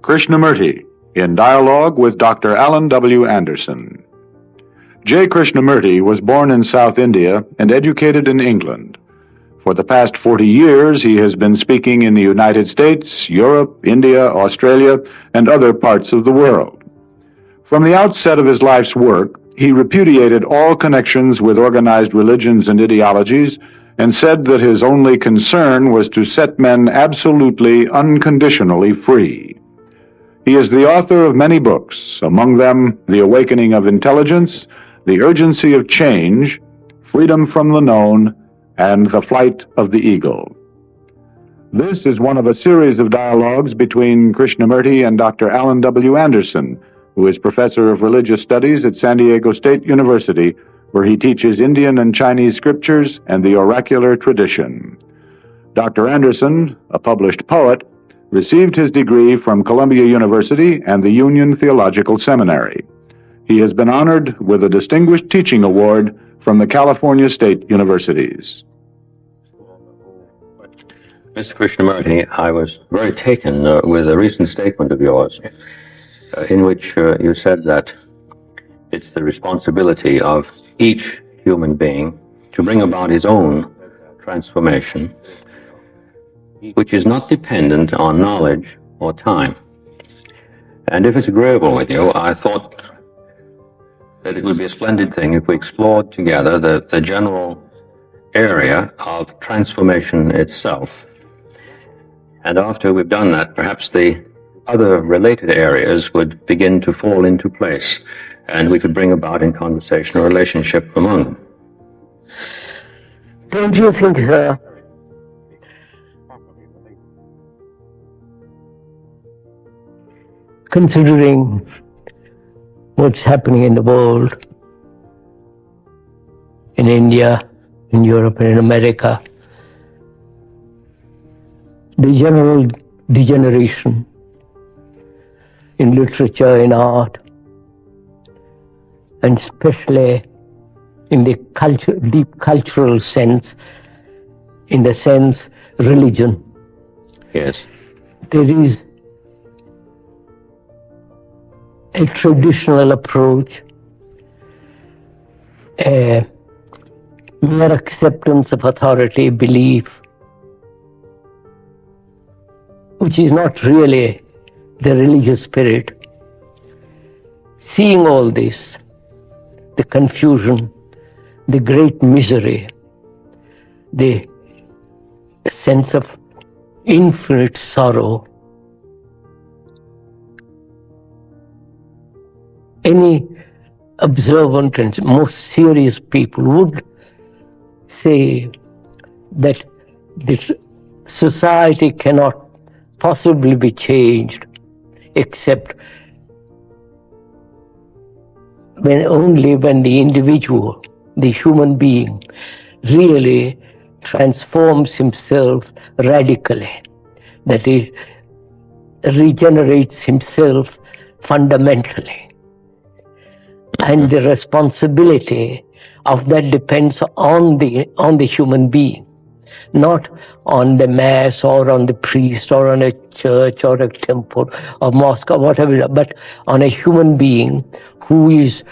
Krishnamurti, in dialogue with Dr. Alan W. Anderson. J. Krishnamurti was born in South India and educated in England. For the past 40 years, he has been speaking in the United States, Europe, India, Australia, and other parts of the world. From the outset of his life's work, he repudiated all connections with organized religions and ideologies and said that his only concern was to set men absolutely, unconditionally free. He is the author of many books, among them The Awakening of Intelligence, The Urgency of Change, Freedom from the Known, and The Flight of the Eagle. This is one of a series of dialogues between Krishnamurti and Dr. Alan W. Anderson, who is professor of religious studies at San Diego State University, where he teaches Indian and Chinese scriptures and the oracular tradition. Dr. Anderson, a published poet, received his degree from Columbia University and the Union Theological Seminary. He has been honored with a Distinguished Teaching Award from the California State Universities. Mr. Krishnamurti, I was very taken with a recent statement of yours in which you said that it's the responsibility of each human being to bring about his own transformation, which is not dependent on knowledge or time. And if it's agreeable with you, I thought that it would be a splendid thing if we explored together the general area of transformation itself. And after we've done that, perhaps the other related areas would begin to fall into place, and we could bring about in conversation a relationship among them. Don't you think, sir, considering what's happening in the world, in India, in Europe, and in America, the general degeneration in literature, in art, and especially in the deep cultural sense, in the sense religion. Yes. There is a traditional approach, a mere acceptance of authority, belief, which is not really the religious spirit. Seeing all this, the confusion, the great misery, the sense of infinite sorrow, any observant and most serious people would say that the society cannot possibly be changed except only when the individual, the human being, really transforms himself radically, that is, regenerates himself fundamentally. And the responsibility of that depends on the human being, not on the mass or on the priest or on a church or a temple or mosque or whatever, but on a human being who is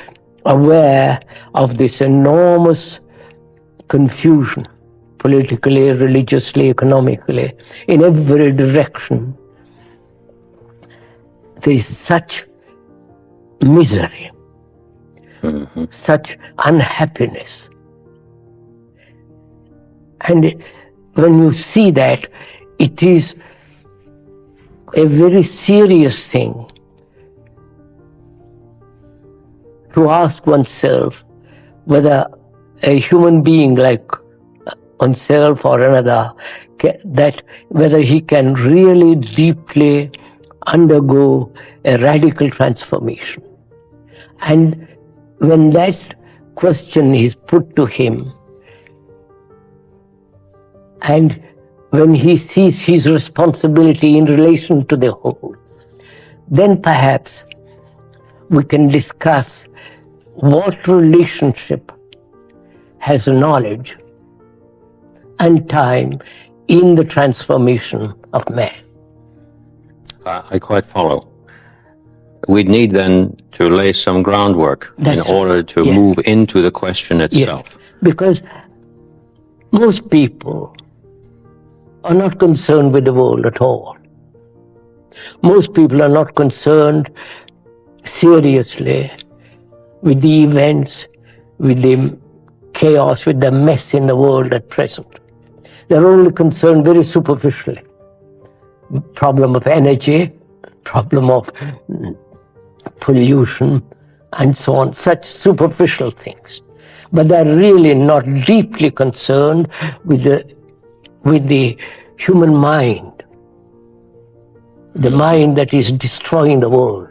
aware of this enormous confusion, politically, religiously, economically, in every direction. There is such misery, such unhappiness. And when you see that, it is a very serious thing to ask oneself whether a human being like oneself or another, that whether he can really deeply undergo a radical transformation. And when that question is put to him, and when he sees his responsibility in relation to the whole, then perhaps we can discuss what relationship has knowledge and time in the transformation of man. I quite follow. We'd need then to lay some groundwork in order to move into the question itself. Yes. Because most people are not concerned with the world at all. Most people are not concerned seriously with the events, with the chaos, with the mess in the world at present. They're only concerned very superficially. Problem of energy, problem of pollution, and so on, such superficial things. But they're really not deeply concerned with the human mind, the mind that is destroying the world.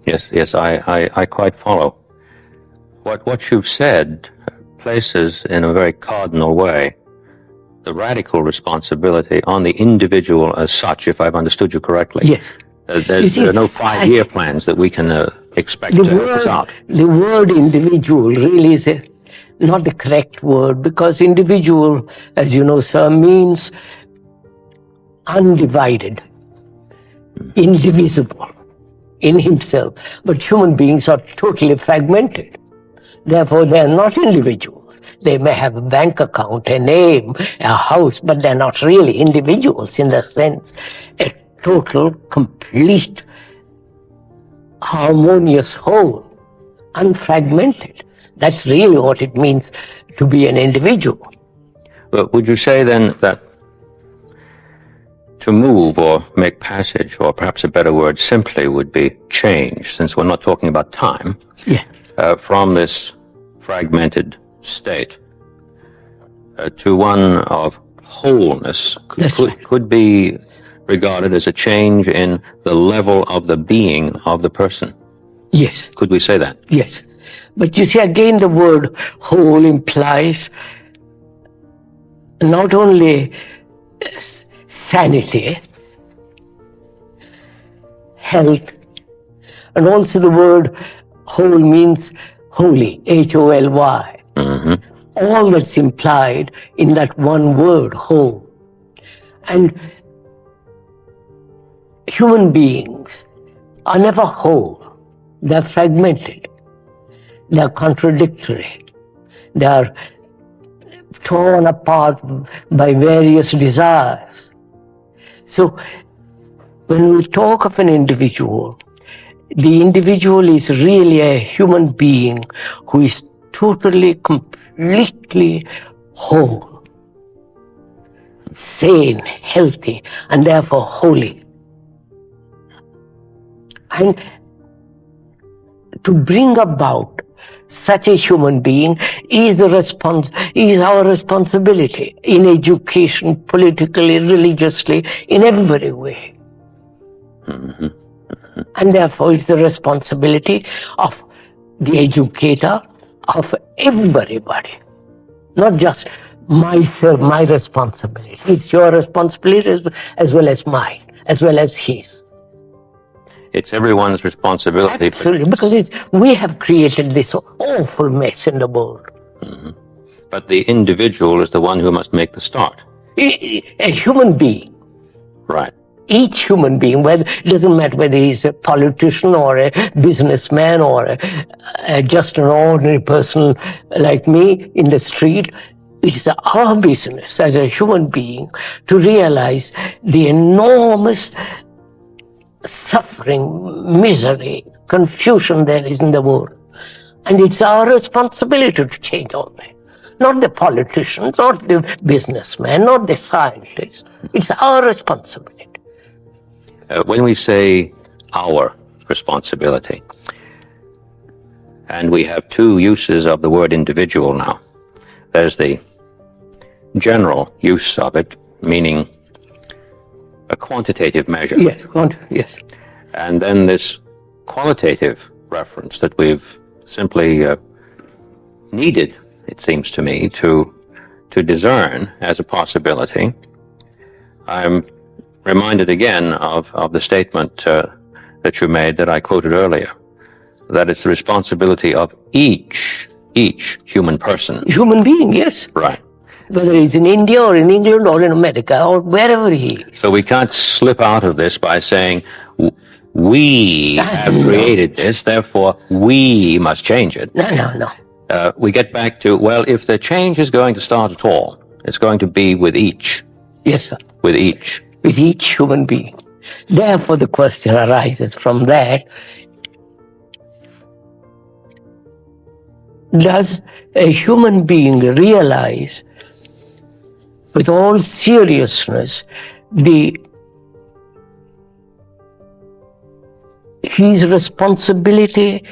Yes, I quite follow. What you've said places in a very cardinal way the radical responsibility on the individual as such, if I've understood you correctly. Yes. There are no 5-year plans that we can expect to help us out. The word individual really is not the correct word, because individual, as you know, sir, means undivided, indivisible in himself. But human beings are totally fragmented. Therefore, they are not individuals. They may have a bank account, a name, a house, but they're not really individuals in the sense a total, complete, harmonious whole, unfragmented. That's really what it means to be an individual. But would you say then that to move or make passage, or perhaps a better word simply would be change, since we're not talking about time, from this fragmented state to one of wholeness could be regarded as a change in the level of the being of the person? Yes. Could we say that? Yes. But you see, again, the word whole implies not only sanity, health, and also the word whole means holy, H-O-L-Y. All that's implied in that one word, whole. And human beings are never whole. They're fragmented. They're contradictory. They're torn apart by various desires. So when we talk of an individual, the individual is really a human being who is totally, completely whole, sane, healthy, and therefore holy. And to bring about such a human being is our responsibility in education, politically, religiously, in every way. And therefore it's the responsibility of the educator, of everybody, not just myself, my responsibility. It's your responsibility as well as mine, as well as his. It's everyone's responsibility. Absolutely, because we have created this awful mess in the world. But the individual is the one who must make the start. A human being. Right. Each human being, it doesn't matter whether he's a politician or a businessman or just an ordinary person like me in the street, it's our business as a human being to realize the enormous suffering, misery, confusion there is in the world. And it's our responsibility to change all that. Not the politicians, not the businessmen, not the scientists. It's our responsibility. When we say our responsibility, and we have two uses of the word individual now. There's the general use of it, meaning a quantitative measure. Yes, yes. And then this qualitative reference that we've simply needed, it seems to me, to discern as a possibility. I'm reminded again of the statement that you made that I quoted earlier, that it's the responsibility of each human person. Human being, yes. Right. whether he's in India or in England or in America or wherever he is. So we can't slip out of this by saying, we have No. created this, therefore we must change it. No. We get back to, well, if the change is going to start at all, it's going to be with each. Yes, sir. With each. With each human being. Therefore, the question arises from that, does a human being realize with all seriousness his responsibility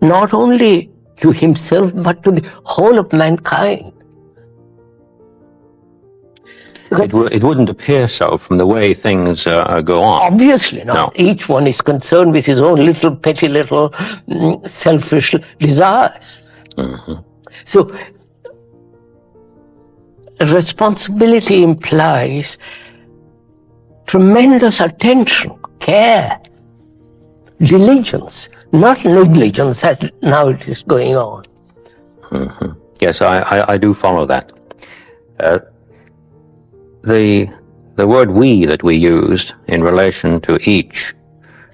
not only to himself but to the whole of mankind? It wouldn't appear so from the way things go on. Obviously not. No. Each one is concerned with his own little petty little selfish desires. Mm-hmm. So responsibility implies tremendous attention, care, diligence, not negligence as now it is going on. Mm-hmm. Yes, I do follow that. The word we that we used in relation to each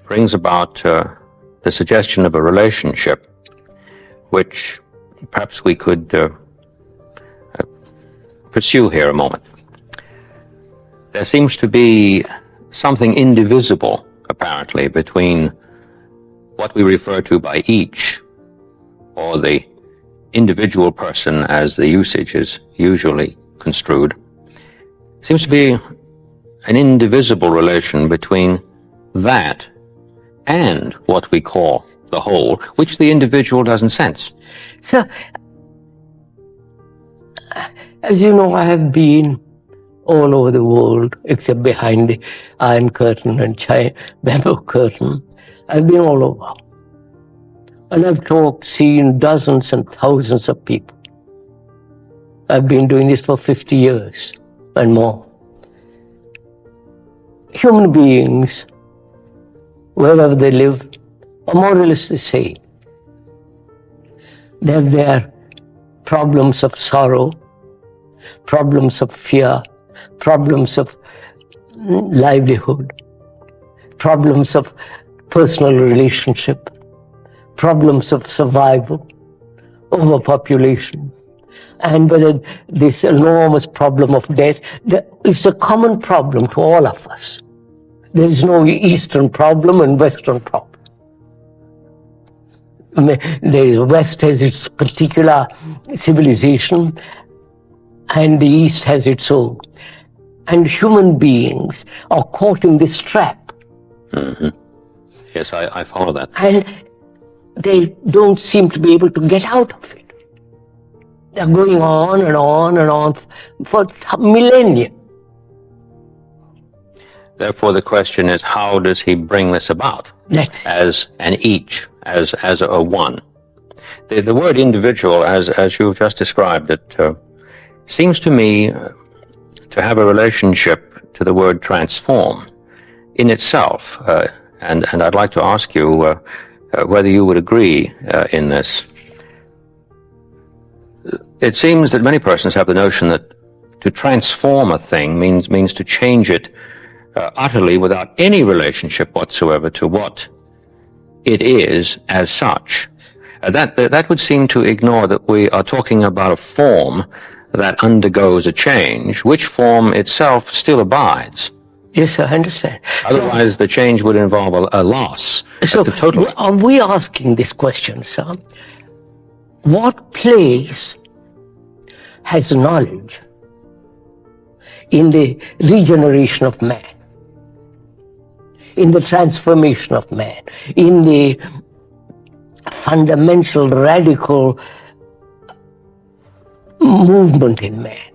brings about the suggestion of a relationship which perhaps we could pursue here a moment. There seems to be something indivisible, apparently, between what we refer to by each, or the individual person as the usage is usually construed. Seems to be an indivisible relation between that and what we call the whole, which the individual doesn't sense. So, as you know, I have been all over the world, except behind the Iron Curtain and Bamboo Curtain. I've been all over. And I've seen dozens and thousands of people. I've been doing this for 50 years and more. Human beings, wherever they live, are more or less the same. They have their problems of sorrow, problems of fear, problems of livelihood, problems of personal relationship, problems of survival, overpopulation, and whether this enormous problem of death, it's a common problem to all of us. There is no Eastern problem and Western problem. The West has its particular civilization, and the East has its own. And human beings are caught in this trap. Mm-hmm. Yes, I follow that. And they don't seem to be able to get out of it. They're going on and on and on for millennia. Therefore, the question is, how does he bring this about as an each, as a one? The word individual, as you've just described it, seems to me to have a relationship to the word transform in itself. And I'd like to ask you whether you would agree in this. It seems that many persons have the notion that to transform a thing means to change it utterly without any relationship whatsoever to what it is as such. That would seem to ignore that we are talking about a form that undergoes a change, which form itself still abides. Yes, I understand. Otherwise, the change would involve a loss. So, are we asking this question, sir? What place has knowledge in the regeneration of man, in the transformation of man, in the fundamental, radical movement in man?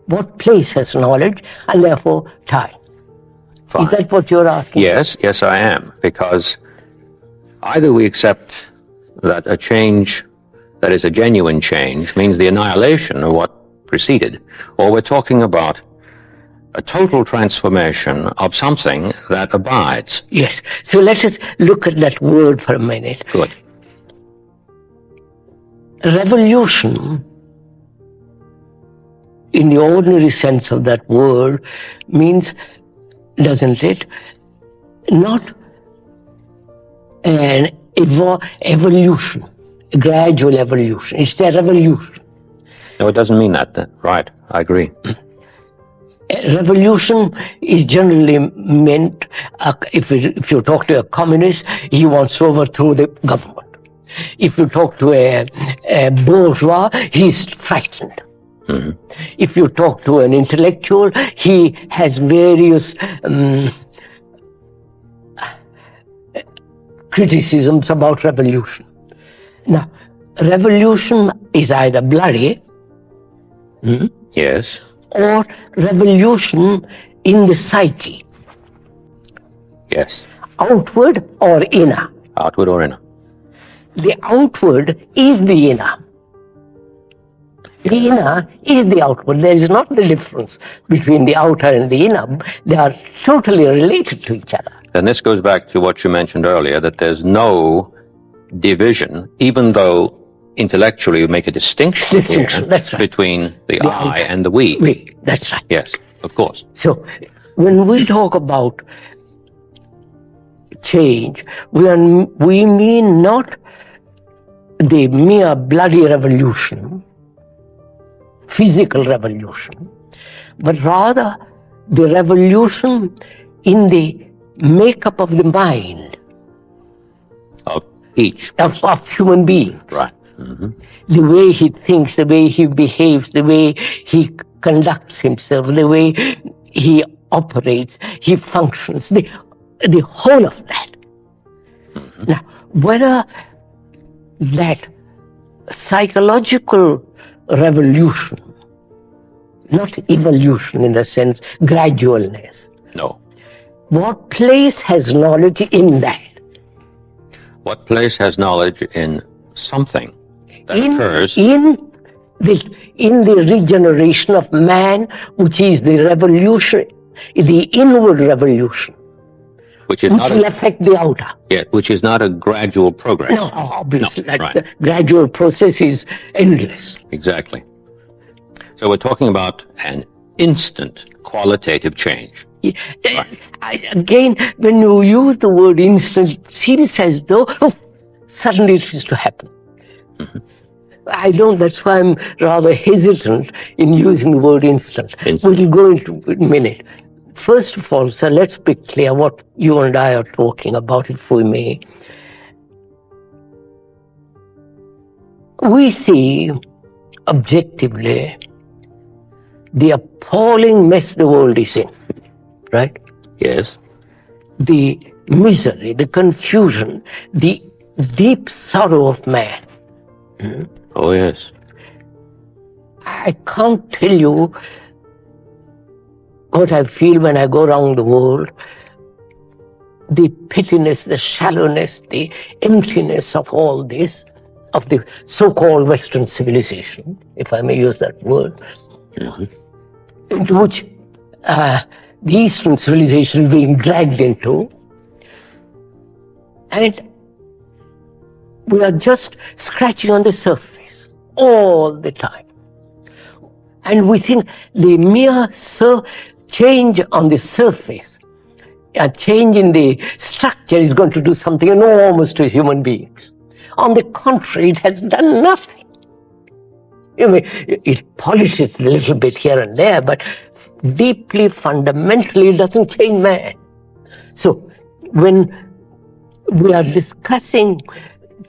What place has knowledge and therefore time? Fine. Is that what you're asking? Yes, I am. Because either we accept that a change that is a genuine change means the annihilation of what preceded, or we're talking about a total transformation of something that abides. Yes. So let us look at that word for a minute. Good. Revolution in the ordinary sense of that word, means, doesn't it, not an evolution, a gradual evolution. It's a revolution. No, it doesn't mean that. Right, I agree. A revolution is generally meant, if you talk to a communist, he wants to overthrow the government. If you talk to a bourgeois, he's frightened. Mm-hmm. If you talk to an intellectual, he has various criticisms about revolution. Now, revolution is either bloody, yes, or revolution in the psyche. Yes. Outward or inner. Outward or inner. The outward is the inner. The inner is the outward. There is not the difference between the outer and the inner. They are totally related to each other. And this goes back to what you mentioned earlier, that there's no division, even though intellectually you make a distinction here, that's right, between the I and the we. We, that's right. Yes, of course. So when we talk about change, we mean not the mere bloody revolution, physical revolution, but rather the revolution in the makeup of the mind of each of human beings. Right. Mm-hmm. The way he thinks, the way he behaves, the way he conducts himself, the way he operates, he functions, the whole of that. Mm-hmm. Now, whether that psychological revolution, not evolution in the sense, gradualness. No. What place has knowledge in that? What place has knowledge in something that occurs? In the regeneration of man, which is the revolution, the inward revolution, which will affect the outer. Yeah, which is not a gradual progress. No, obviously. No, right. The gradual process is endless. Exactly. So we're talking about an instant qualitative change. Right. Again, when you use the word instant, it seems as though suddenly it is to happen. Mm-hmm. That's why I'm rather hesitant in using the word instant. We'll go into it in a minute. First of all, sir, let's be clear what you and I are talking about, if we may. We see objectively the appalling mess the world is in, right? Yes. The misery, the confusion, the deep sorrow of man. Oh, yes. I can't tell you what I feel when I go around the world. The pittiness, the shallowness, the emptiness of all this, of the so-called Western civilization, if I may use that word, into which the Eastern civilization is being dragged into. And we are just scratching on the surface all the time. And we think the mere change on the surface, a change in the structure is going to do something enormous to human beings. On the contrary, it has done nothing. It polishes a little bit here and there, but deeply, fundamentally, it doesn't change man. So, when we are discussing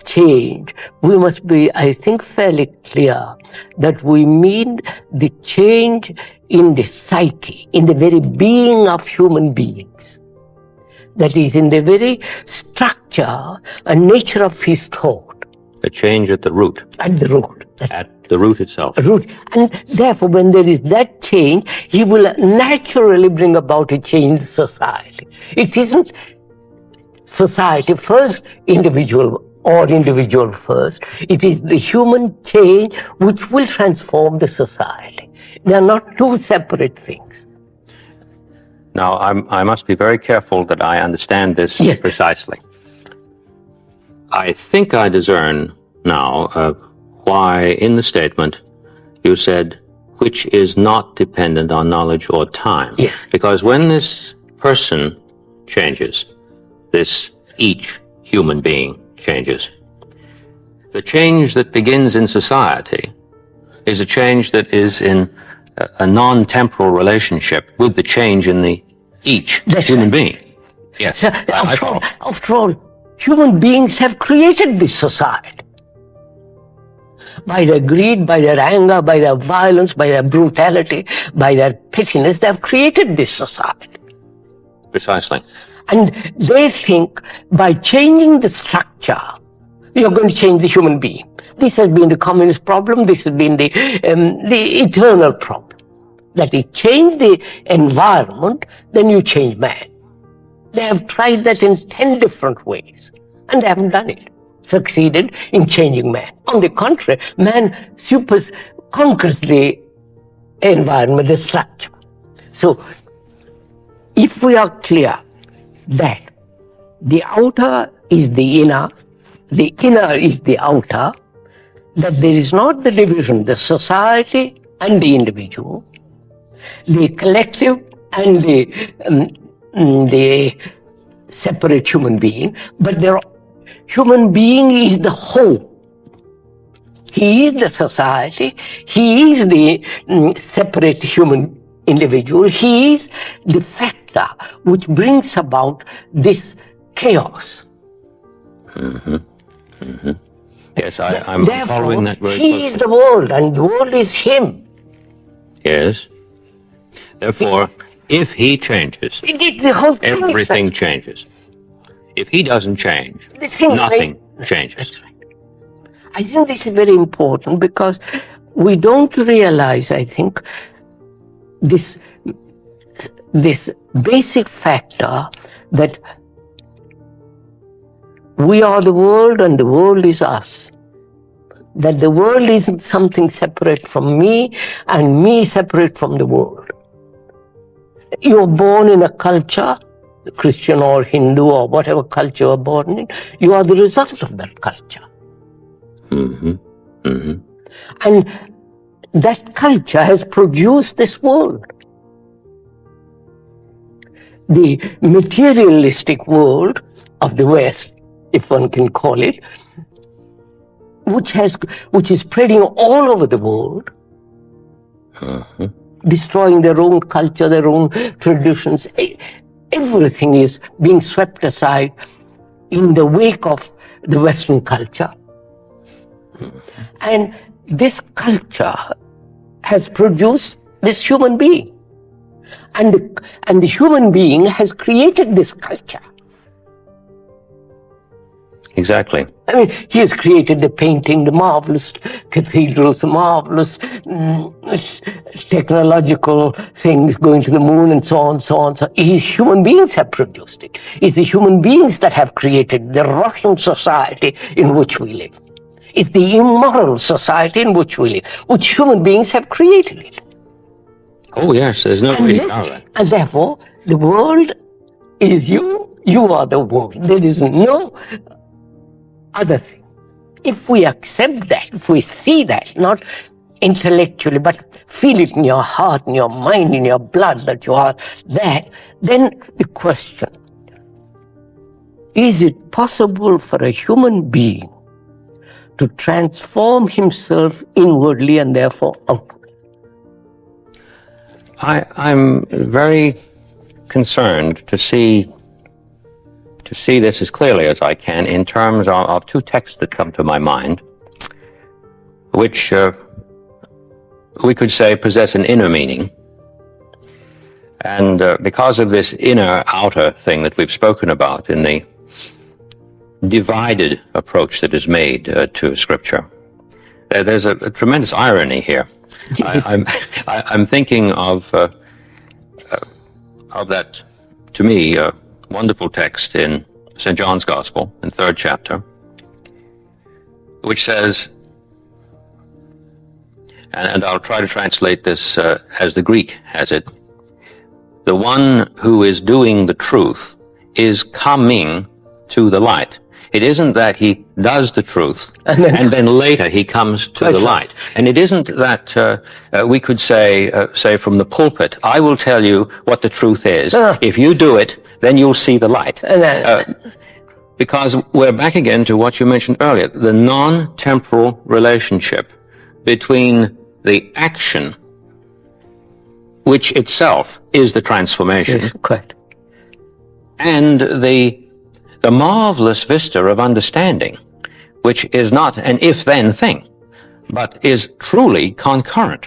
change, we must be, I think, fairly clear that we mean the change in the psyche, in the very being of human beings. That is, in the very structure and nature of his thought. A change at the root. At the root. At the root itself. Root. And therefore, when there is that change, he will naturally bring about a change in society. It isn't society first, individual or individual first. It is the human change which will transform the society. They are not two separate things. Now, I must be very careful that I understand this precisely. I think I discern now why in the statement you said which is not dependent on knowledge or time. Yes. Because when this person changes, this each human being changes, the change that begins in society is a change that is in a non-temporal relationship with the change in the each That's human right. being. Yes, So, I follow. after all, human beings have created this society. By their greed, by their anger, by their violence, by their brutality, by their pettiness, they have created this society. Precisely. And they think by changing the structure, you're going to change the human being. This has been the communist problem, this has been the eternal problem. That is, change the environment, then you change man. They have tried that in 10 different ways, and they haven't done it, succeeded in changing man. On the contrary, man conquers the environment, the structure. So, if we are clear that the outer is the inner is the outer, that there is not the division, the society and the individual, the collective and the separate human being, but human being is the whole. He is the society, he is the separate human individual, he is the factor which brings about this chaos. Mm-hmm. Mm-hmm. Yes, I'm Therefore, following that very he closely. is the world and the world is him. Yes. Therefore, if he changes, The whole thing is everything that. changes. If he doesn't change, The thing is nothing like- changes. That's right. I think this is very important because we don't realize, I think, this basic factor that we are the world and the world is us. That the world isn't something separate from me and me separate from the world. You're born in a culture, Christian or Hindu or whatever culture you're born in, you are the result of that culture. Mm-hmm. Mm-hmm. And that culture has produced this world. The materialistic world of the West, if one can call it, which is spreading all over the world, Mm-hmm. destroying their own culture, their own traditions. Everything is being swept aside in the wake of the Western culture. And this culture has produced this human being. And the human being has created this culture. Exactly. I mean, he has created the painting, the marvelous cathedrals, the marvelous technological things going to the moon and so on, so on. So human beings have produced it. It's the human beings that have created the rotten society in which we live. It's the immoral society in which we live, which human beings have created it. Oh, yes, there's no way to doubt that. And therefore, the world is you, you are the world. There is no other thing. If we accept that, if we see that, not intellectually, but feel it in your heart, in your mind, in your blood that you are that, then the question, is it possible for a human being to transform himself inwardly and therefore outwardly? I'm very concerned to see this as clearly as I can in terms of two texts that come to my mind, which we could say possess an inner meaning. And because of this inner-outer thing that we've spoken about in the divided approach that is made to Scripture, there's a tremendous irony here. I'm thinking of that, to me, wonderful text in St. John's Gospel, in 3rd chapter, which says, and I'll try to translate this as the Greek has it, the one who is doing the truth is coming to the light. It isn't that he does the truth And and then later he comes to the light. And it isn't that we could say from the pulpit, I will tell you what the truth is. If you do it, then you'll see the light. Because we're back again to what you mentioned earlier, the non-temporal relationship between the action, which itself is the transformation, yes, correct, and the marvelous vista of understanding, which is not an if-then thing, but is truly concurrent.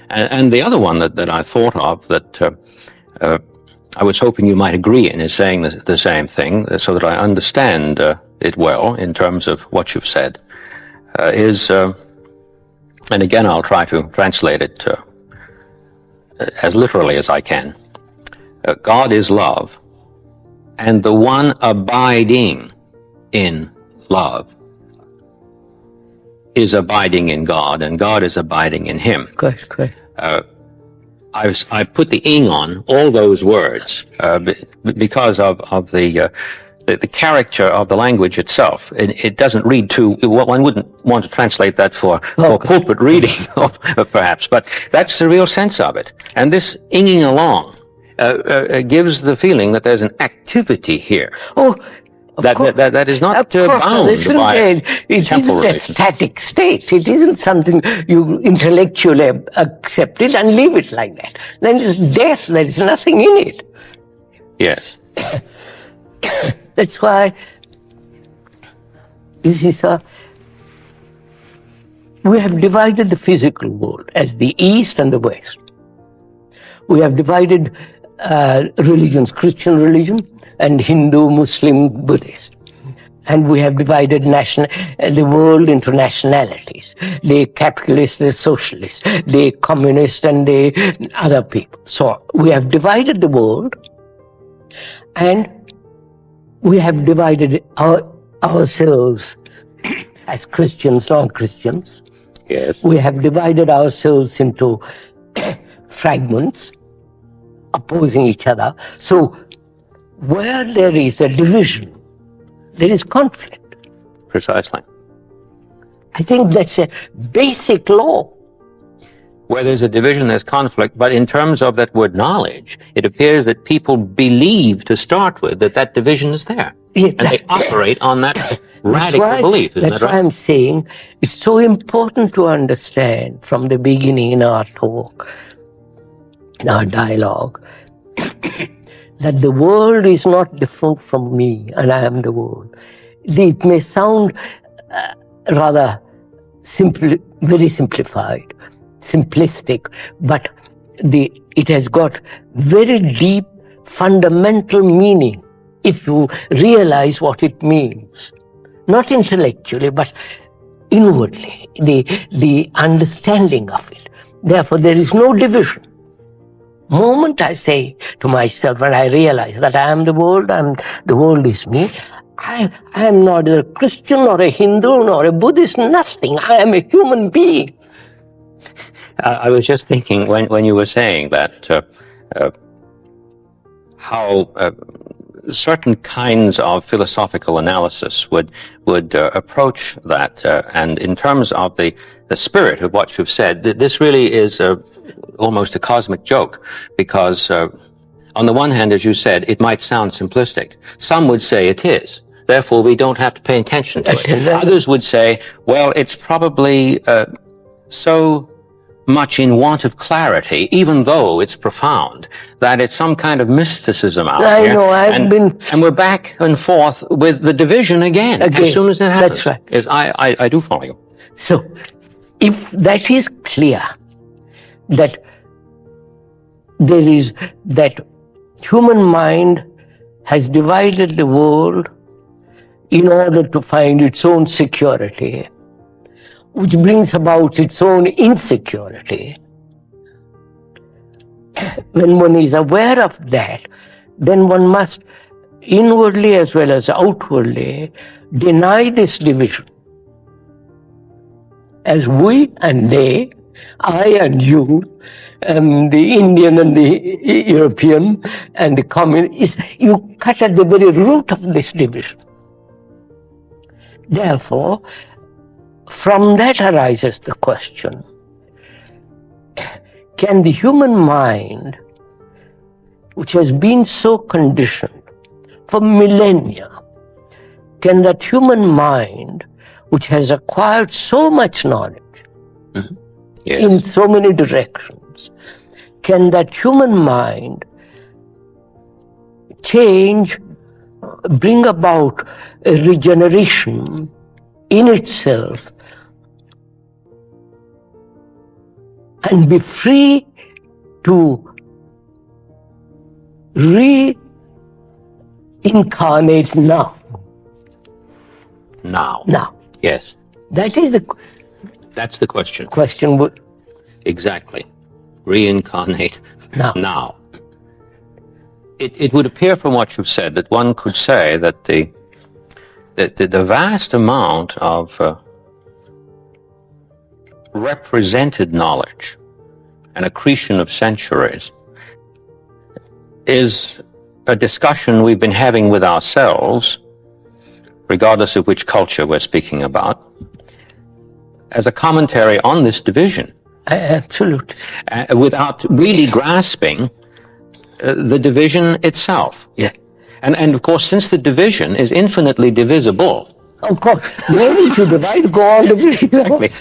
And the other one that I thought of that I was hoping you might agree in is saying the same thing, so that I understand it well in terms of what you've said, is, and again I'll try to translate it as literally as I can. God is love, and the one abiding in love is abiding in God, and God is abiding in him. correct, correct. I put the ing on all those words because of the character of the language itself. It doesn't read too. One wouldn't want to translate that for pulpit reading, perhaps, but that's the real sense of it. And this inging along gives the feeling that there's an activity here. Oh, that is not bound by it isn't a relations. static state. It isn't something you intellectually accept it and leave it like that. Then it's death. There is nothing in it. Yes. That's why, you see, sir, we have divided the physical world as the East and the West. We have divided religions, Christian religion and Hindu, Muslim, Buddhist. And we have divided the world into nationalities. The capitalists, the socialists, the communists, and the other people. So we have divided the world, and we have divided ourselves as Christians, non-Christians. Yes. We have divided ourselves into fragments, opposing each other. So where there is a division, there is conflict. Precisely. I think that's a basic law. Where there's a division, there's conflict, but in terms of that word knowledge, it appears that people believe to start with that division is there. Yeah, and they operate on that radical belief, isn't that that's right? why I'm saying it's so important to understand from the beginning in our talk, in our dialogue, that the world is not different from me and I am the world. It may sound rather simple, very simplified, simplistic, but it has got very deep fundamental meaning if you realize what it means. Not intellectually, but inwardly, the understanding of it. Therefore, there is no division. Moment I say to myself, when I realize that I am the world and the world is me, I am not a Christian nor a Hindu nor a Buddhist, nothing. I am a human being. I was just thinking when you were saying that how certain kinds of philosophical analysis would approach that, and in terms of the spirit of what you've said, this really is almost a cosmic joke, because on the one hand, as you said, it might sound simplistic. Some would say it is. Therefore, we don't have to pay attention to it. Others would say, well, it's probably so much in want of clarity, even though it's profound, that it's some kind of mysticism out there. I know, and we're back and forth with the division again. As soon as that happens. That's right. I do follow you. So, if that is clear, that there is, that human mind has divided the world in order to find its own security, which brings about its own insecurity. When one is aware of that, then one must inwardly as well as outwardly deny this division. As we and they, I and you, and the Indian and the European and the communist, you cut at the very root of this division. Therefore, from that arises the question, can the human mind, which has been so conditioned for millennia, can that human mind, which has acquired so much knowledge Yes. in so many directions, can that human mind change, bring about a regeneration in itself and be free to reincarnate now? Now. Now. Yes. That is the That's the question. question. Exactly. Reincarnate Now. now. It would appear from what you've said that one could say that the vast amount of represented knowledge and accretion of centuries is a discussion we've been having with ourselves, regardless of which culture we're speaking about, as a commentary on this division. Absolutely. Without really grasping the division itself. Yeah. And of course, since the division is infinitely divisible, Of course, where did you divide? Go on division. exactly,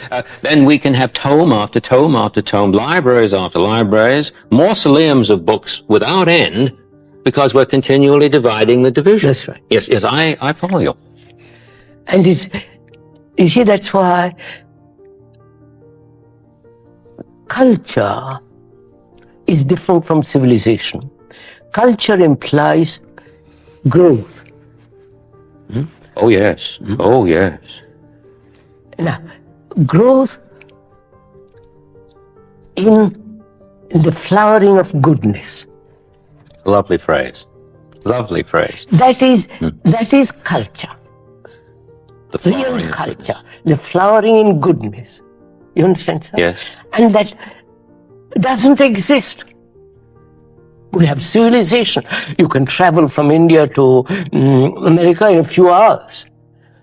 then we can have tome after tome after tome, libraries after libraries, mausoleums of books without end, because we're continually dividing the division. That's right. Yes, I follow you. And you see, that's why culture is different from civilization. Culture implies growth. Oh yes, oh yes. Now, growth in the flowering of goodness. Lovely phrase. Lovely phrase. That is culture. The flowering Real of culture. goodness. The flowering in goodness. You understand, sir? Yes. And that doesn't exist. We have civilization. You can travel from India to America in a few hours.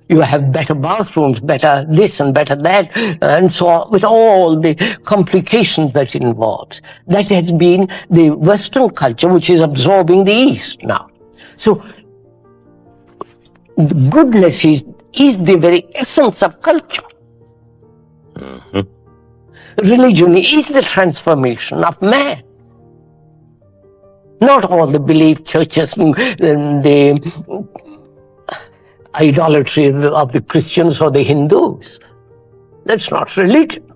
You have better bathrooms, better this and better that, and so on, with all the complications that it involves. That has been the Western culture, which is absorbing the East now. So, goodness is the very essence of culture. Religion is the transformation of man. Not all the belief churches and the idolatry of the Christians or the Hindus. That's not religion.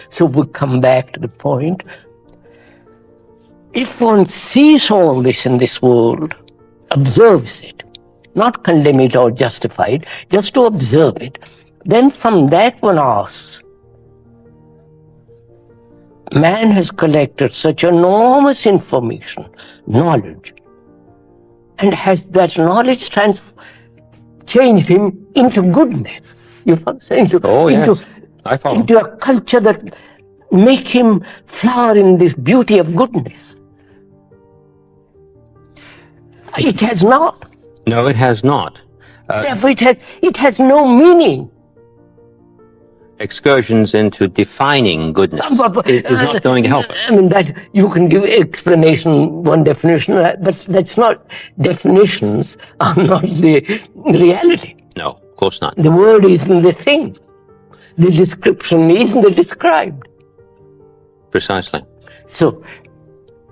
So we come back to the point. If one sees all this in this world, observes it, not condemn it or justify it, just to observe it, then from that one asks, man has collected such enormous information, knowledge, and has that knowledge changed him into goodness. You follow? Oh yes, I follow. Into a culture that make him flower in this beauty of goodness. It has not. No, it has not. Therefore, it has no meaning. Excursions into defining goodness is not going to help us. I mean, that you can give explanation, one definition, but that's not, definitions are not the reality. No, of course not. The word isn't the thing. The description isn't the described. Precisely. So,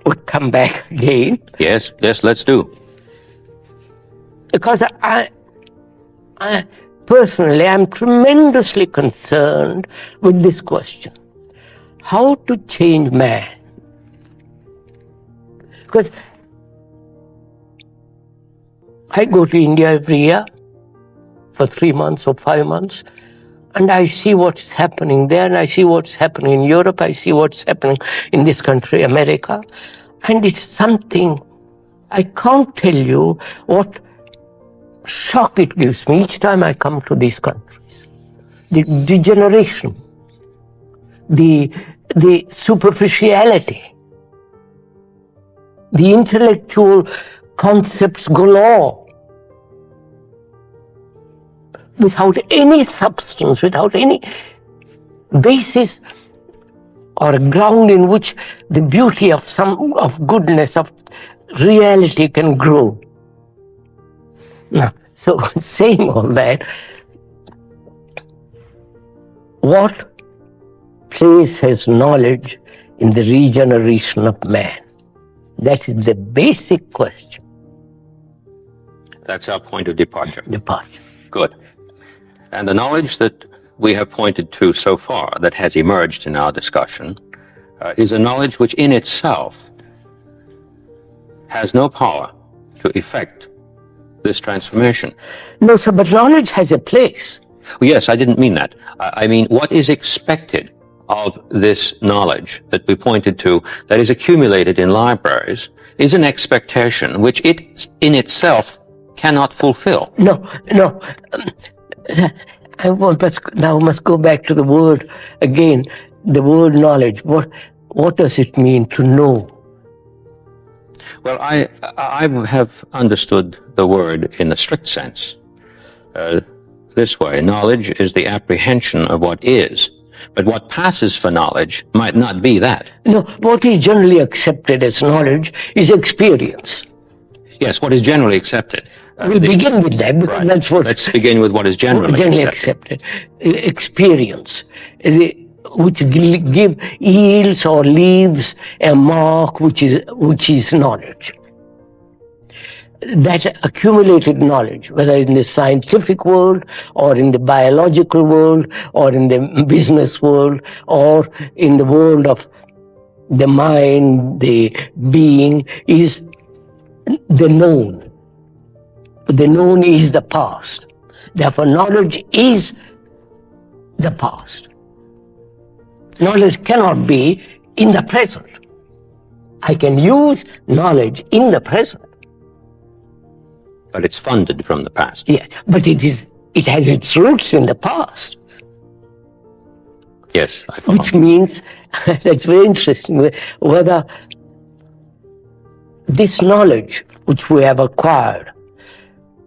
we come back again. Yes, let's do. Because I personally, I'm tremendously concerned with this question. How to change man? Because I go to India every year for 3 months or 5 months, and I see what's happening there, and I see what's happening in Europe, I see what's happening in this country, America, and it's something, I can't tell you what shock it gives me each time I come to these countries. The degeneration, the superficiality, the intellectual concepts galore. without any substance, without any basis or a ground in which the beauty of goodness, of reality can grow. Now, so saying all that, what place has knowledge in the regeneration of man? That is the basic question. That's our point of departure. Departure. Good. And the knowledge that we have pointed to so far, that has emerged in our discussion, is a knowledge which in itself has no power to effect this transformation. No, sir, but knowledge has a place. Yes, I didn't mean that. I mean, what is expected of this knowledge that we pointed to, that is accumulated in libraries, is an expectation which it in itself cannot fulfill. No. I must go back to the word again. The word knowledge. What does it mean to know? Well, I have understood the word in the strict sense this way. Knowledge is the apprehension of what is, but what passes for knowledge might not be that. No, what is generally accepted as knowledge is experience. Yes, what is generally accepted. We'll begin with that, because right. that's what... Let's begin with what is generally accepted. Experience, which yields or leaves a mark which is knowledge. That accumulated knowledge, whether in the scientific world or in the biological world or in the business world or in the world of the mind, the being, is the known. The known is the past. Therefore, knowledge is the past. Knowledge cannot be in the present. I can use knowledge in the present. But it's funded from the past. Yeah, but it has its roots in the past. Yes, I follow. Which means, that's very interesting, whether this knowledge which we have acquired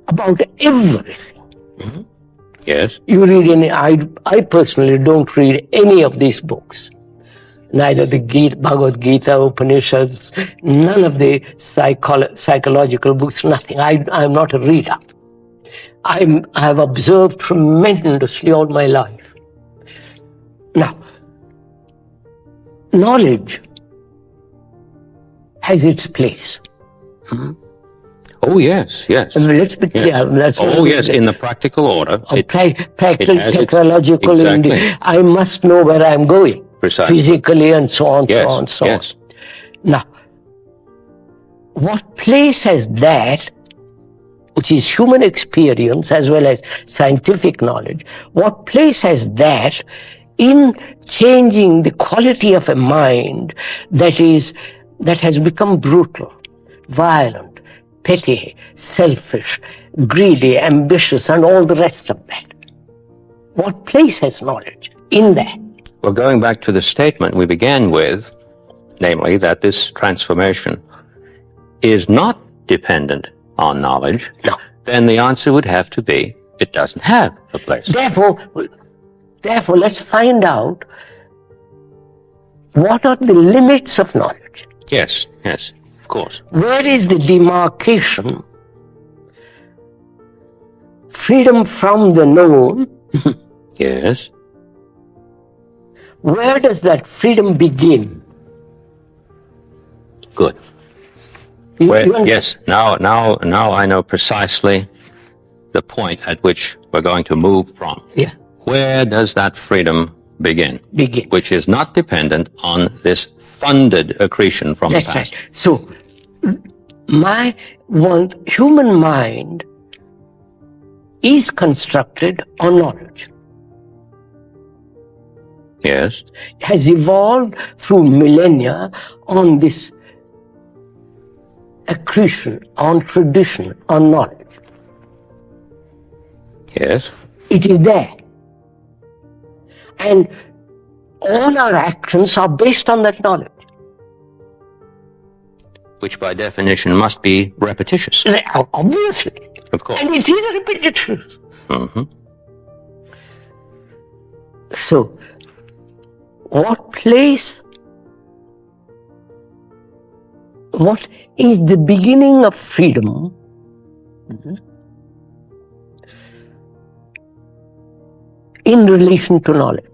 about everything. Mm-hmm. Yes. You read I personally don't read any of these books. Neither the Bhagavad Gita, Upanishads, none of the psychological books, nothing. I'm not a reader. I have observed tremendously all my life. Now, knowledge has its place. Mm-hmm. Oh, yes. Let's be clear. Yes. Yes, in the practical order. Practical, technological, exactly. I must know where I'm going. Precisely. Physically and so on, so on. Now, what place has that, which is human experience as well as scientific knowledge, what place has that in changing the quality of a mind that has become brutal, violent, petty, selfish, greedy, ambitious, and all the rest of that? What place has knowledge in that? Well, going back to the statement we began with, namely that this transformation is not dependent on knowledge, no, then the answer would have to be, it doesn't have a place. Therefore, let's find out what are the limits of knowledge. Yes, of course. Where is the demarcation? Freedom from the known. Yes. Where does that freedom begin? Good. Yes, now I know precisely the point at which we're going to move from. Yeah. Where does that freedom begin? Which is not dependent on this funded accretion from the past. That's right. So, human mind is constructed on knowledge. Yes. Has evolved through millennia on this accretion, on tradition, on knowledge. Yes. It is there. And all our actions are based on that knowledge. Which by definition must be repetitious. Obviously. Of course. And it is repetitious. Mm-hmm. So, what place, what is the beginning of freedom? In relation to knowledge.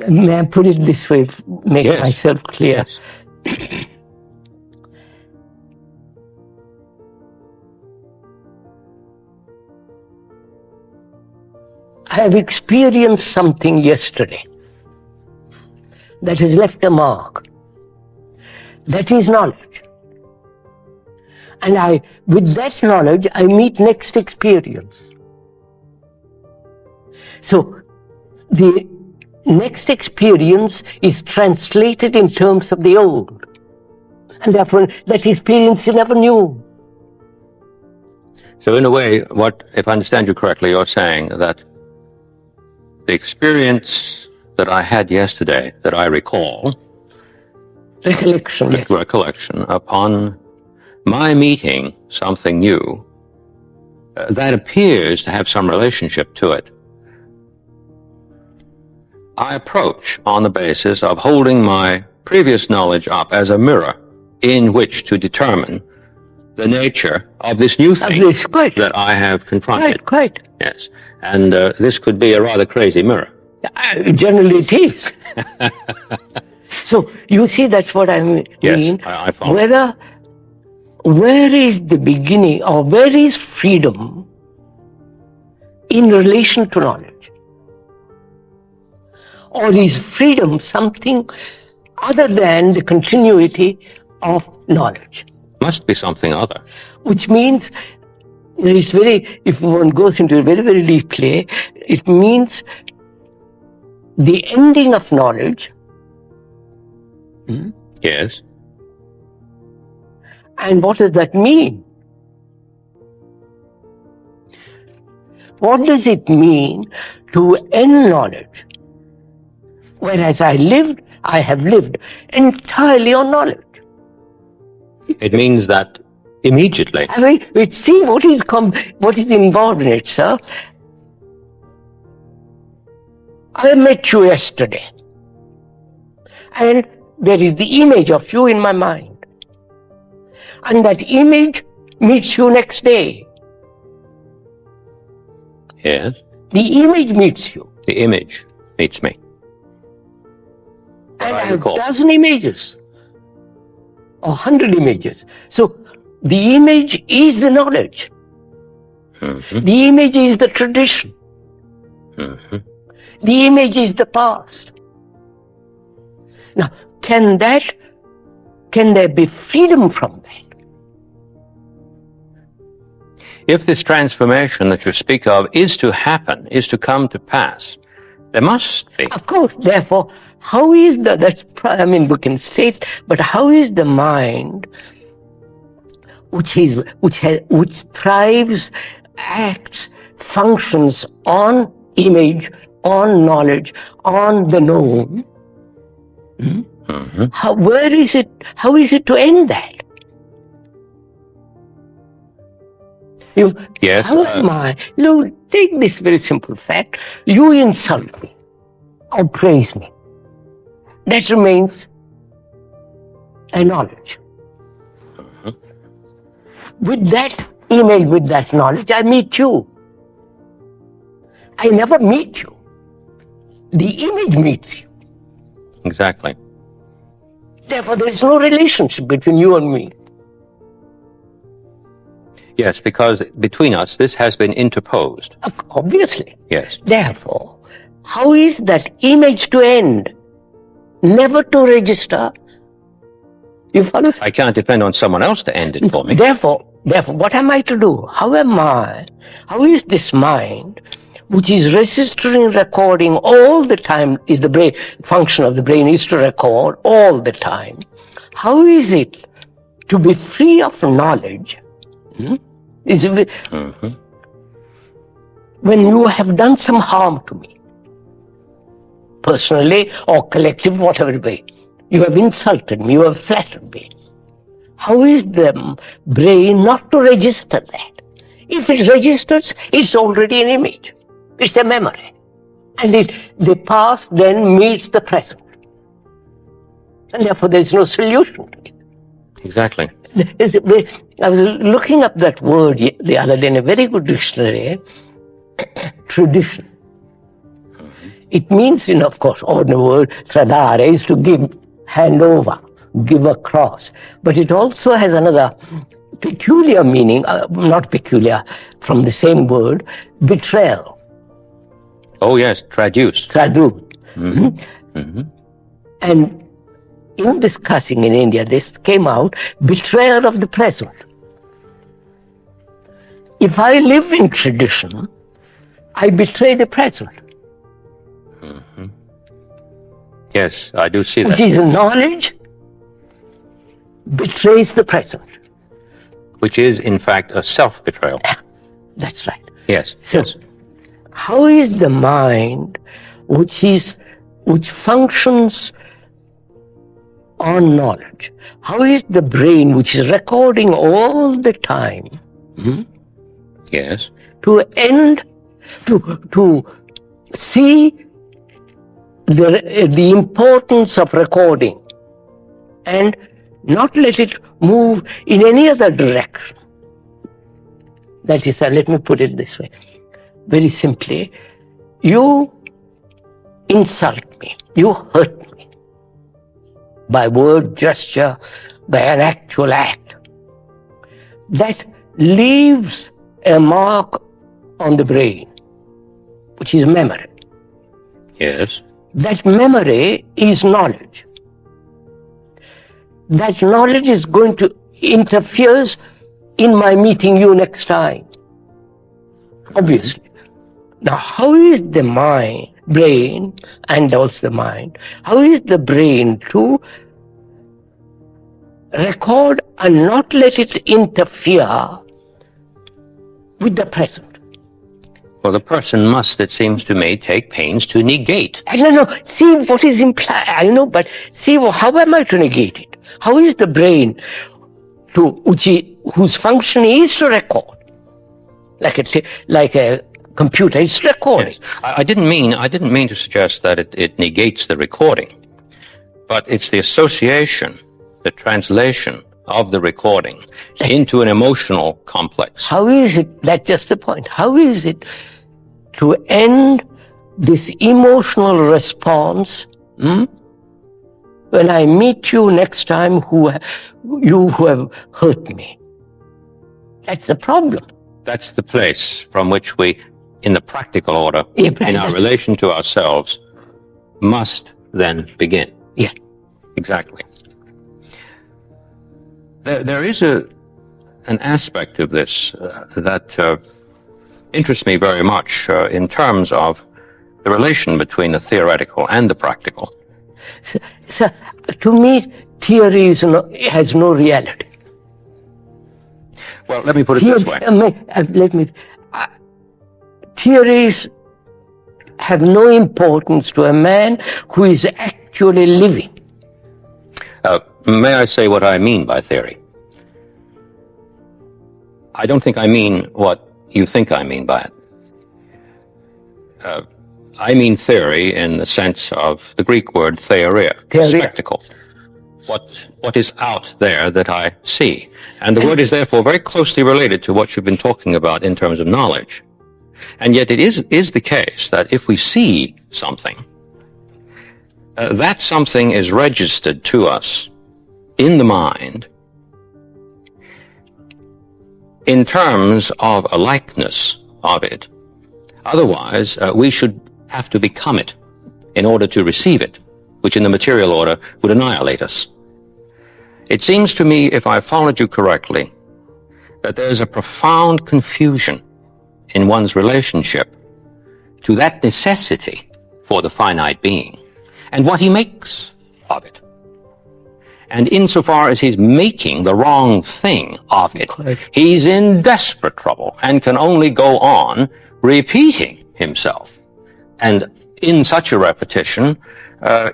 May I put it this way, make Yes. myself clear? Yes. I have experienced something yesterday that has left a mark. That is knowledge. And with that knowledge, I meet next experience. So, the next experience is translated in terms of the old. And therefore, that experience is never new. So in a way, if I understand you correctly, you're saying that the experience that I had yesterday, that I recall, Recollection, yes. recollection, upon my meeting something new, that appears to have some relationship to it, I approach on the basis of holding my previous knowledge up as a mirror in which to determine the nature of this new thing that I have confronted. Quite. Yes. And this could be a rather crazy mirror. Generally it is. So, you see, that's what I mean. Yes, I follow. Where is the beginning, or where is freedom in relation to knowledge? Or is freedom something other than the continuity of knowledge? Must be something other. Which means, if one goes into it very, very deeply, it means the ending of knowledge. Yes. And what does that mean? What does it mean to end knowledge? Whereas I have lived entirely on knowledge. It means that immediately. I mean, see what is involved in it, sir. I met you yesterday, and there is the image of you in my mind, and that image meets you next day. Yes. The image meets you. The image meets me. And I have a dozen images, or 100 images. So the image is the knowledge. Mm-hmm. The image is the tradition. Mm-hmm. The image is the past. Now, can there be freedom from that? If this transformation that you speak of is to happen, is to come to pass, there must be. Of course, therefore, how is we can state, but how is the mind which thrives, acts, functions on image, on knowledge, on the known? Mm-hmm. How is it to end that? Yes. How am I? Take this very simple fact. You insult me or praise me. That remains a knowledge. Mm-hmm. With that image, with that knowledge, I meet you. I never meet you. The image meets you. Exactly. Therefore, there is no relationship between you and me. Yes, because between us, this has been interposed. Obviously. Yes. Therefore, how is that image to end? Never to register. You follow? I can't depend on someone else to end it for me. Therefore, what am I to do? How is this mind, which is registering, recording all the time, is the brain, function of the brain is to record all the time. How is it to be free of knowledge? Mm-hmm. When you have done some harm to me, personally or collective, whatever way, you have insulted me, you have flattered me. How is the brain not to register that? If it registers, it's already an image. It's a memory. And the past then meets the present. And therefore there is no solution to it. Exactly. I was looking up that word the other day in a very good dictionary, tradition. It means, of course, ordinary word, tradare, is to give, hand over, give across. But it also has another peculiar meaning, not peculiar, from the same word, betrayal. Oh yes, traduce. Tradu. And in discussing in India, this came out, betrayal of the present. If I live in tradition, I betray the present. Yes, I do see that. Which is knowledge betrays the present. Which is, in fact, a self-betrayal. That's right. Yes. So, yes. how is the mind which functions on knowledge? How is the brain which is recording all the time Yes. to see the importance of recording and not let it move in any other direction? That is, let me put it this way. Very simply, you insult me, you hurt me by word, gesture, by an actual act. That leaves a mark on the brain, which is memory. Yes. That memory is knowledge. That knowledge is going to interfere in my meeting you next time. Obviously. Now, how is the brain, and also the mind, how is the brain to record and not let it interfere with the present? Well, the person must, it seems to me, take pains to negate. No. See what is implied. I know, but see, how am I to negate it? How is the brain whose function is to record? Like a computer, it's recording. Yes. I didn't mean to suggest that it negates the recording, but it's the association, the translation of the recording into an emotional complex. How is it, that's just the point, how is it to end this emotional response when I meet you next time who have hurt me? That's the problem. That's the place from which we, in the practical order, Yeah, in our relation to ourselves, must then begin. Yeah. Exactly. There is an aspect of this that interests me very much in terms of the relation between the theoretical and the practical. So to me, theory has no reality. Well, let me put it this way. Theories have no importance to a man who is actually living. May I say what I mean by theory? I don't think I mean what you think I mean by it. I mean theory in the sense of the Greek word theoria, spectacle. What is out there that I see. And the word is therefore very closely related to what you've been talking about in terms of knowledge. And yet it is the case that if we see something, that something is registered to us in the mind in terms of a likeness of it. Otherwise, we should have to become it in order to receive it, which in the material order would annihilate us. It seems to me, if I followed you correctly, that there's a profound confusion in one's relationship to that necessity for the finite being and what he makes of it. And insofar as he's making the wrong thing of it, he's in desperate trouble and can only go on repeating himself. And in such a repetition,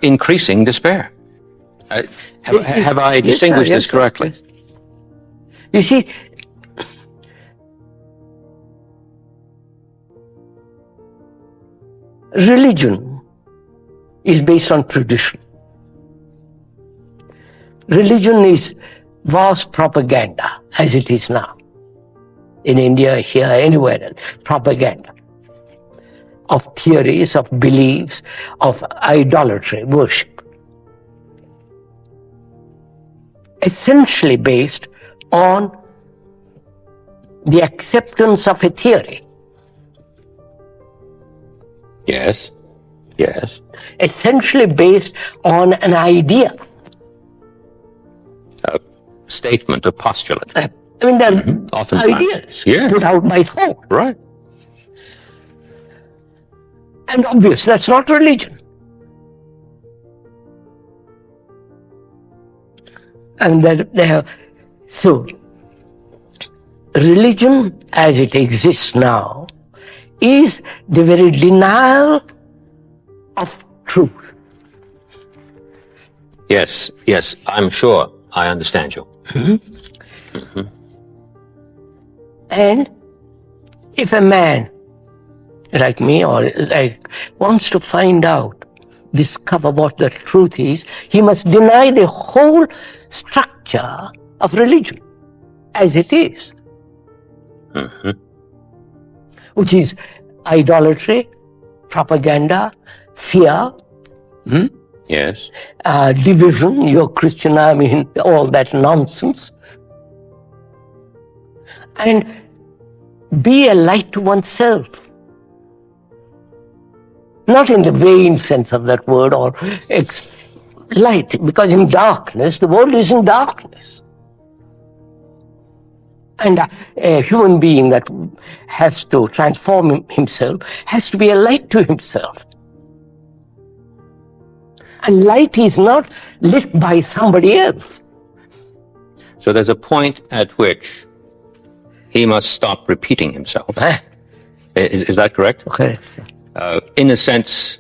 increasing despair. Have I distinguished this correctly? You see, religion is based on tradition. Religion is vast propaganda, as it is now. In India, here, anywhere else, propaganda of theories, of beliefs, of idolatry, worship. Essentially based on the acceptance of a theory. Yes. Yes. Essentially based on an idea. A statement, a postulate. I mean, they're Oftentimes. ideas Yes. put out by thought. Right. And obvious, that's not religion. And so, religion as it exists now is the very denial of truth. Yes, yes, I'm sure I understand you. And if a man like me or like wants to find out, discover what the truth is, he must deny the whole structure of religion as it is. Which is idolatry, propaganda, fear, Yes. division, you're Christian, I mean, all that nonsense. And be a light to oneself. Not in the vain sense of that word, or light, because in darkness, the world is in darkness. And a human being that has to transform himself has to be a light to himself. And light is not lit by somebody else. So there's a point at which he must stop repeating himself. Is that correct? Correct. In a sense,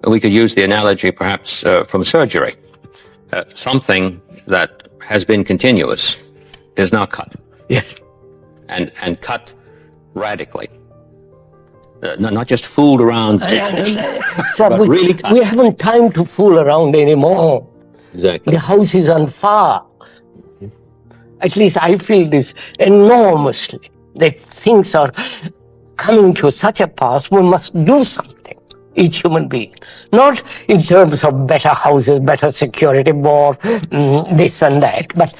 we could use the analogy perhaps from surgery. Something that has been continuous is now cut. Yes. And cut radically. Not just fooled around, So but really cut. we haven't time to fool around anymore. Exactly. The house is on fire. At least I feel this enormously, that things are coming to such a pass, we must do something, each human being. Not in terms of better houses, better security, more this and that, but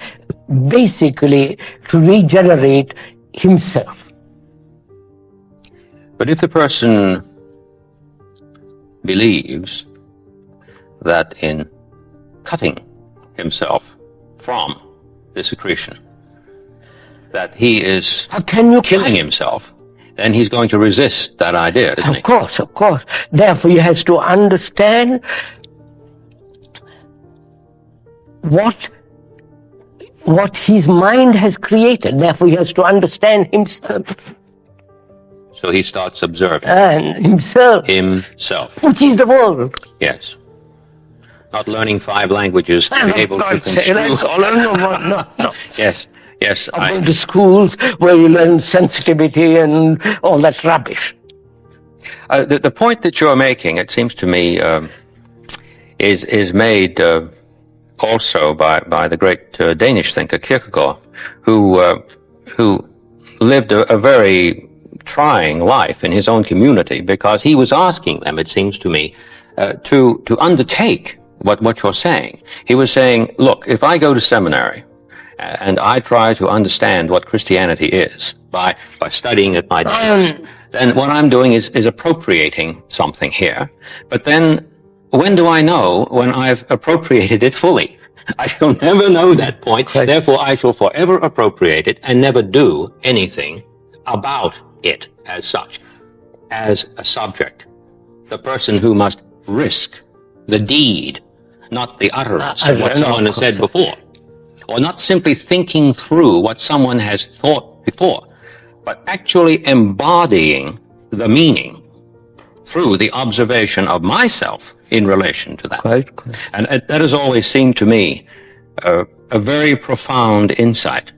basically to regenerate himself. But if the person believes that in cutting himself from the secretion, that he is How can you killing himself, then he's going to resist that idea, isn't he? Of course, of course. Therefore, he has to understand what his mind has created. Therefore, he has to understand himself. So he starts observing And himself, himself. which is the world. Yes. Not learning 5 languages to be able to construe. No. Yes, yes. I'm going to schools where you learn sensitivity and all that rubbish. The point that you're making, it seems to me, is made also by the great Danish thinker Kierkegaard, who lived a very trying life in his own community, because he was asking them, it seems to me, to undertake what you're saying. He was saying, look, if I go to seminary and I try to understand what Christianity is by studying it by day, then what I'm doing is appropriating something here. But then when do I know when I've appropriated it fully? I shall never know that point. Right. Therefore, I shall forever appropriate it and never do anything about it as such, as a subject. The person who must risk the deed, not the utterance of what someone has said before, or not simply thinking through what someone has thought before, but actually embodying the meaning through the observation of myself in relation to that. Quite. And that has always seemed to me a very profound insight.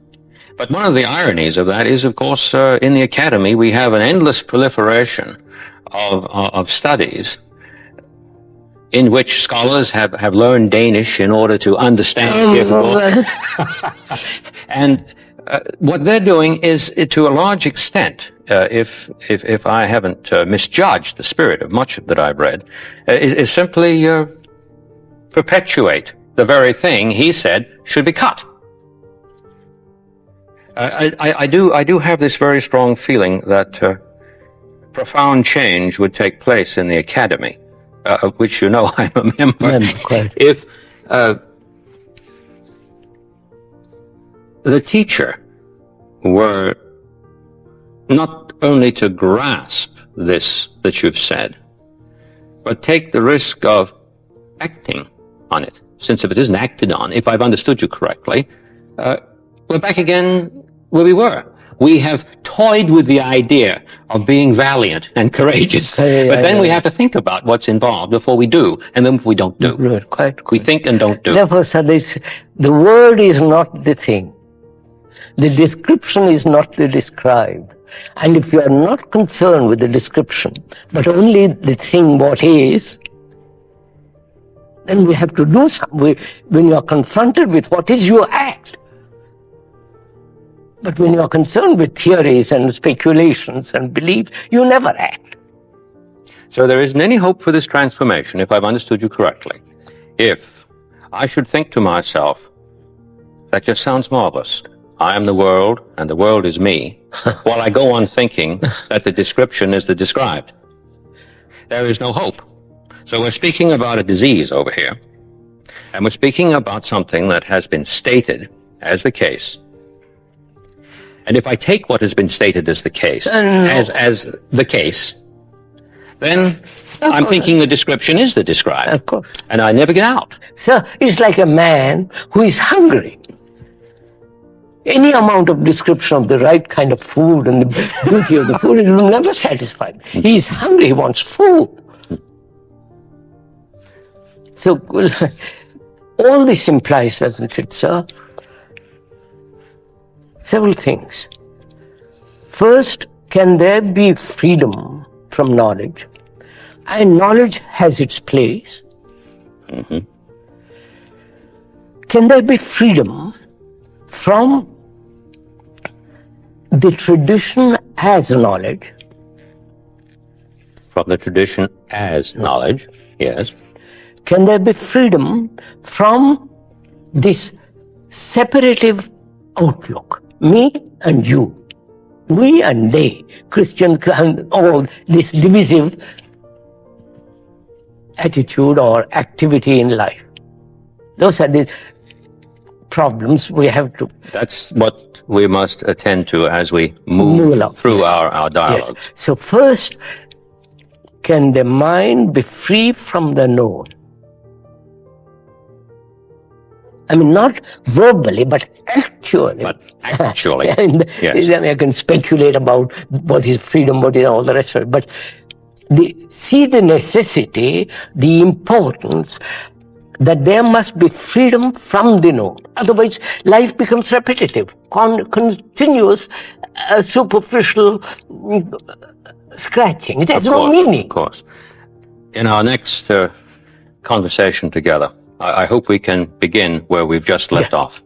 But one of the ironies of that is, of course, in the academy we have an endless proliferation of studies in which scholars have learned Danish in order to understand Kierkegaard. And what they're doing is, to a large extent, if I haven't misjudged the spirit of much that I've read, is simply perpetuate the very thing he said should be cut. I do have this very strong feeling that profound change would take place in the academy, of which you know I'm a member. If the teacher were not only to grasp this that you've said, but take the risk of acting on it. Since if it isn't acted on, if I've understood you correctly, we're back again where we were. We have toyed with the idea of being valiant and courageous, but then we have to think about what's involved before we do, and then we don't do. Quite. We think and don't do. Therefore, sir, the word is not the thing. The description is not the described. And if you are not concerned with the description, but only the thing what is, then we have to do something. When you are confronted with what is, you act. But when you are concerned with theories and speculations and beliefs, you never act. So there isn't any hope for this transformation, if I've understood you correctly. If I should think to myself, that just sounds marvelous. I am the world, and the world is me, while I go on thinking that the description is the described. There is no hope. So we're speaking about a disease over here, and we're speaking about something that has been stated as the case. And if I take what has been stated as the case, as the case, then I'm thinking the description is the described. Of course. And I never get out. Sir, it's like a man who is hungry. Any amount of description of the right kind of food and the beauty of the food, it will never satisfy him. He is hungry, he wants food. So, all this implies, doesn't it, sir? Several things. First, can there be freedom from knowledge? And knowledge has its place. Mm-hmm. Can there be freedom from the tradition as knowledge? From the tradition as knowledge, yes. Can there be freedom from this separative outlook? Me and you, we and they, Christian, and all this divisive attitude or activity in life. Those are the problems we have to... That's what we must attend to as we move through our dialogues. Yes. So first, can the mind be free from the known? I mean, not verbally, but actually. But actually, yes. I can speculate about what is freedom, what is all the rest of it, but see the necessity, the importance that there must be freedom from the known. Otherwise, life becomes repetitive, continuous, superficial scratching. It has no meaning. Of course. In our next conversation together, I hope we can begin where we've just left off.